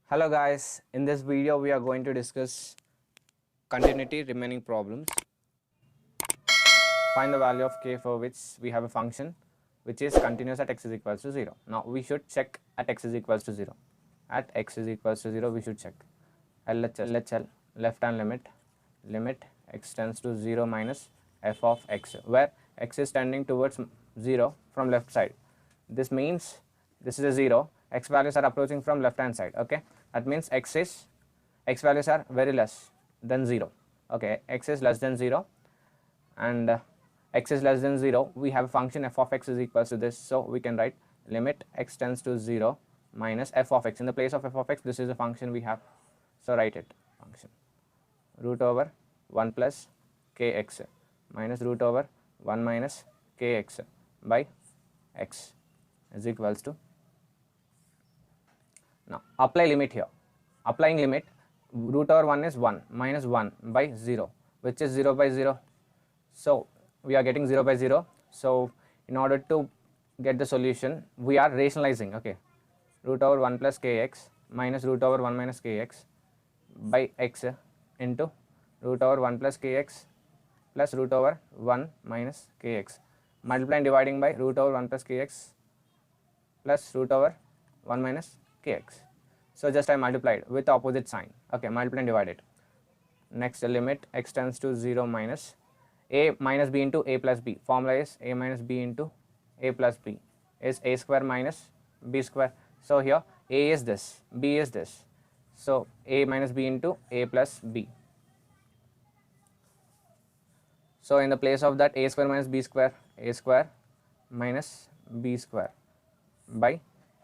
Hello guys, in this video we are going to discuss continuity remaining problems. Find the value of k for which we have a function which is continuous at x is equals to 0. Now we should check at x is equals to 0. At x is equals to 0 we should check LHL left hand limit x tends to 0 minus f of x, where x is tending towards 0 from left side. This means this is a 0, x values are approaching from left hand side. Okay, that means x values are very less than 0. Okay, x is less than 0 and x is less than 0, we have a function f of x is equals to this, so we can write limit x tends to 0 minus f of x. In the place of f of x, this is a function we have, so write it, function root over 1 plus kx minus root over 1 minus kx by x is equals to, now apply limit here. Applying limit, root over 1 is 1 minus 1 by 0, which is 0 by 0, so we are getting 0 by 0. So in order to get the solution, we are rationalizing. Okay, root over 1 plus kx minus root over 1 minus kx by x into root over 1 plus kx plus root over 1 minus kx, multiplying dividing by root over 1 plus kx plus root over 1 minus kx. So just I multiplied with opposite sign. Okay, multiply and divide it. Next, the limit x tends to 0 minus a minus b into a plus b. Formula is a minus b into a plus b is a square minus b square. So here a is this, b is this, so a minus b into a plus b. So in the place of that, a square minus b square, a square minus b square by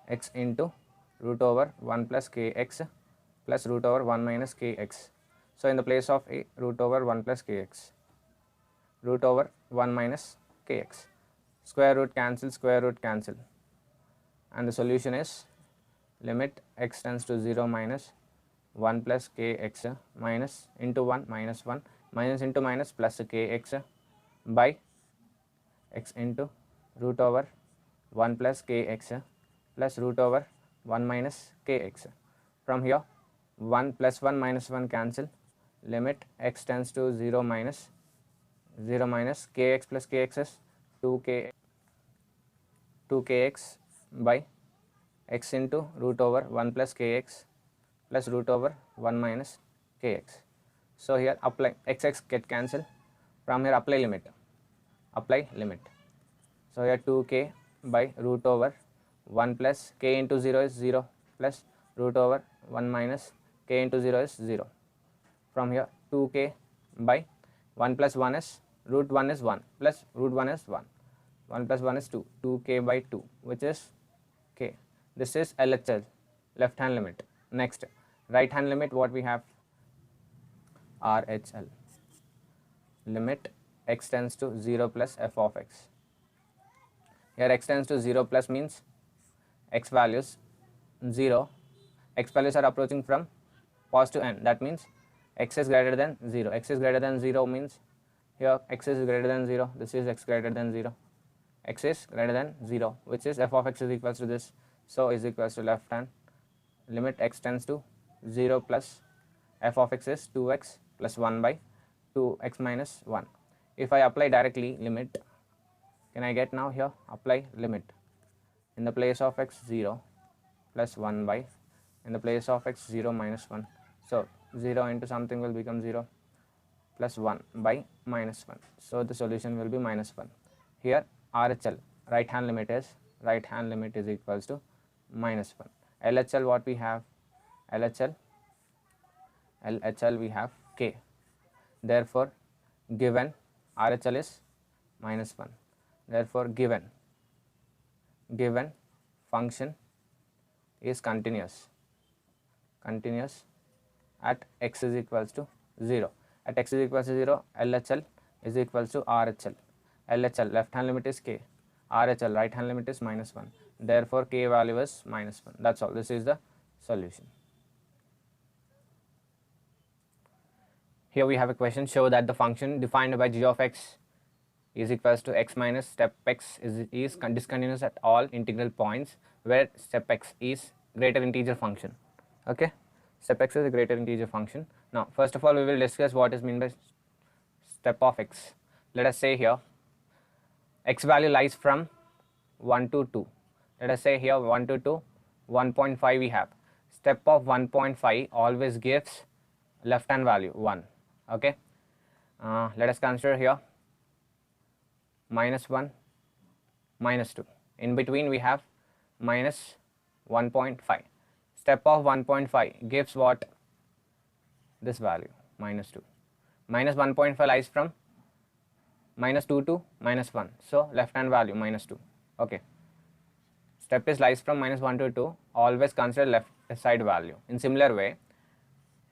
x into root over 1 plus kx plus root over 1 minus kx. So in the place of a, root over 1 plus kx, root over 1 minus kx, square root cancel, and the solution is limit x tends to 0 minus 1 plus kx minus into 1 minus 1 minus into minus plus kx by x into root over 1 plus kx plus root over 1 minus kx. From here 1 plus 1 minus 1 cancel, limit x tends to 0 minus kx plus kx is 2kx by x into root over 1 plus kx plus root over 1 minus kx. So here apply x get cancel, from here apply limit. So here 2k by root over 1 plus k into 0 is 0 plus root over 1 minus k into 0 is 0. From here 2k by 1 plus 1 is root 1 is 1 plus root 1 is 1, 1 plus 1 is 2, 2k by 2, which is k. This is LHL, left hand limit. Next, right hand limit, what we have, RHL, limit x tends to 0 plus f of x. Here x tends to 0 plus means x values 0, x values are approaching from positive n, that means x is greater than 0. X is greater than 0 means here x is greater than 0, this is x greater than 0, x is greater than 0, which is f of x is equals to this, so is equals to left hand limit x tends to 0 plus f of x is 2x plus 1 by 2x minus 1. If I apply directly limit, can I get now here, apply limit, in the place of x 0 plus 1 by, in the place of x 0 minus 1, so 0 into something will become 0 plus 1 by minus 1, so the solution will be minus 1. Here RHL, right hand limit is equals to minus 1. LHL, what we have, LHL we have k, therefore given RHL is minus 1, therefore given function is continuous at x is equals to 0. At x is equals to 0, LHL is equals to RHL. LHL, left hand limit is k, RHL, right hand limit is minus 1, therefore k value is minus 1. That's all. This is the solution. Here we have a question, show that the function defined by g of x is equals to x minus step x is discontinuous at all integral points where step x is greater integer function. Okay, step x is a greater integer function. Now first of all we will discuss what is meant by step of x. Let us say here x value lies from 1 to 2. Let us say here 1 to 2, 1.5 we have. Step of 1.5 always gives left hand value 1. Okay, let us consider here minus 1, minus 2. In between we have minus 1.5. Step of 1.5 gives what? This value minus 2. Minus 1.5 lies from minus 2 to minus 1. So left hand value minus 2. Okay. Step is lies from minus 1 to 2. Always consider left side value. In similar way,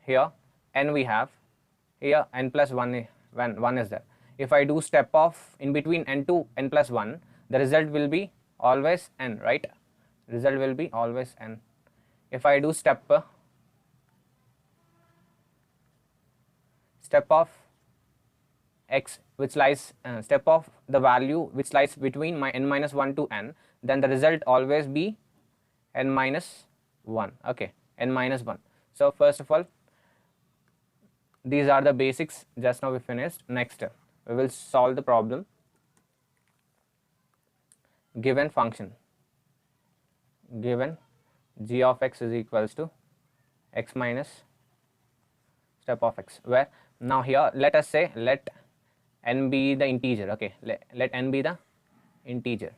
here n we have, here n plus 1, when 1 is there. If I do step off in between n to n plus 1, the result will be always n, right? Result will be always n. If I do step of x which lies step of the value which lies between my n minus 1 to n, then the result always be n minus 1. Okay, n minus 1. So first of all, these are the basics. Just now we finished. Next we will solve the problem. Given function, given g of x is equals to x minus step of x, where now here let us say let n be the integer. Okay, let n be the integer,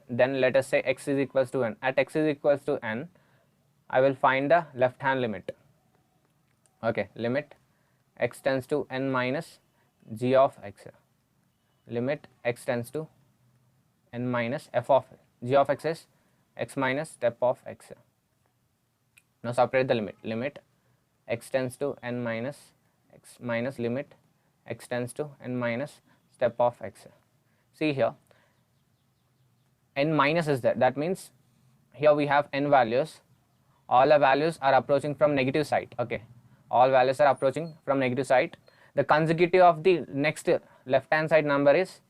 then let us say x is equals to n. At x is equals to n, I will find the left hand limit. Okay, limit x tends to n minus g of x, limit x tends to n minus f of g of x is x minus step of x. Now separate the limit. Limit x tends to n minus x minus limit x tends to n minus step of x. See here, n minus is there. That means here we have n values. All the values are approaching from negative side. Okay, all values are approaching from negative side. The consecutive of the next left hand side number is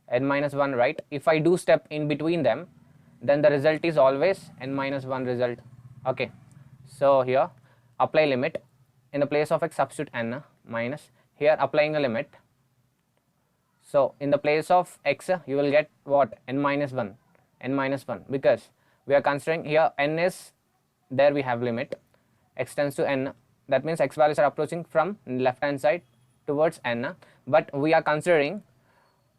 n minus 1, right? If I do step in between them, then the result is always n minus 1 result. Okay, so here apply limit. In the place of x substitute n minus, here applying a limit. So in the place of x you will get what? N minus 1, because we are considering here n is there, we have limit x tends to n. That means x values are approaching from left hand side towards n, but we are considering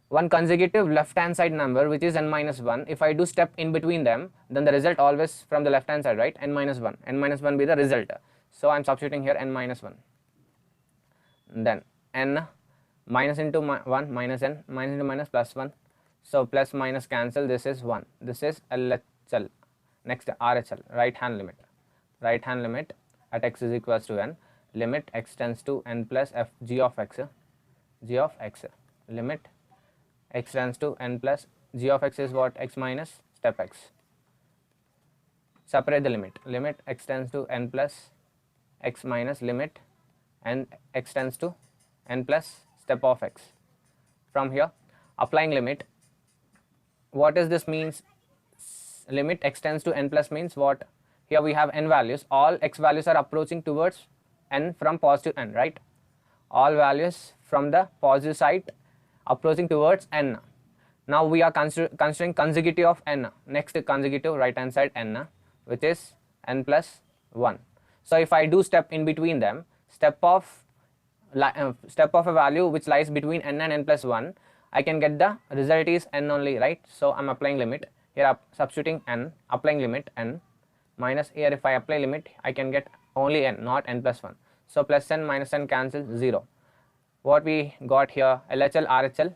one consecutive left hand side number which is n minus 1. If I do step in between them, then the result always from the left hand side, right? N minus 1, be the result. So I am substituting here n minus 1. Then n minus into 1 minus n, minus into minus plus 1. So plus minus cancel, this is 1. This is LHL. Next RHL, right hand limit at x is equals to n, limit x tends to n plus f g of x, limit x tends to n plus g of x is what? X minus step x. Separate the limit x tends to n plus x minus limit and x tends to n plus step of x. From here applying limit, what is this means? Limit x tends to n plus means what? Here we have n values, all x values are approaching towards n from positive n, right? All values from the positive side approaching towards n. Now we are considering consecutive of n, next consecutive right hand side n, which is n plus 1. So if I do step in between them, step of a value which lies between n and n plus 1, I can get the result is n only, right? So I am applying limit here, substituting n, applying limit n minus, here if I apply limit I can get only n, not n plus 1. So plus n minus n cancel 0. What we got here, LHL RHL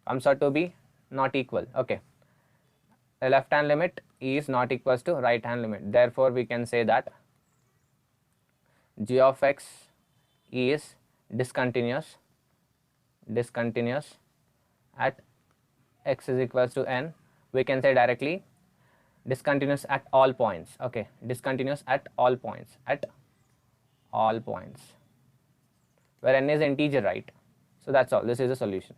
comes out to be not equal. Okay, the left hand limit is not equals to right hand limit. Therefore we can say that g of x is discontinuous at x is equals to n. We can say directly discontinuous at all points. Okay, discontinuous at all points, where n is integer, right? So that's all. This is the solution.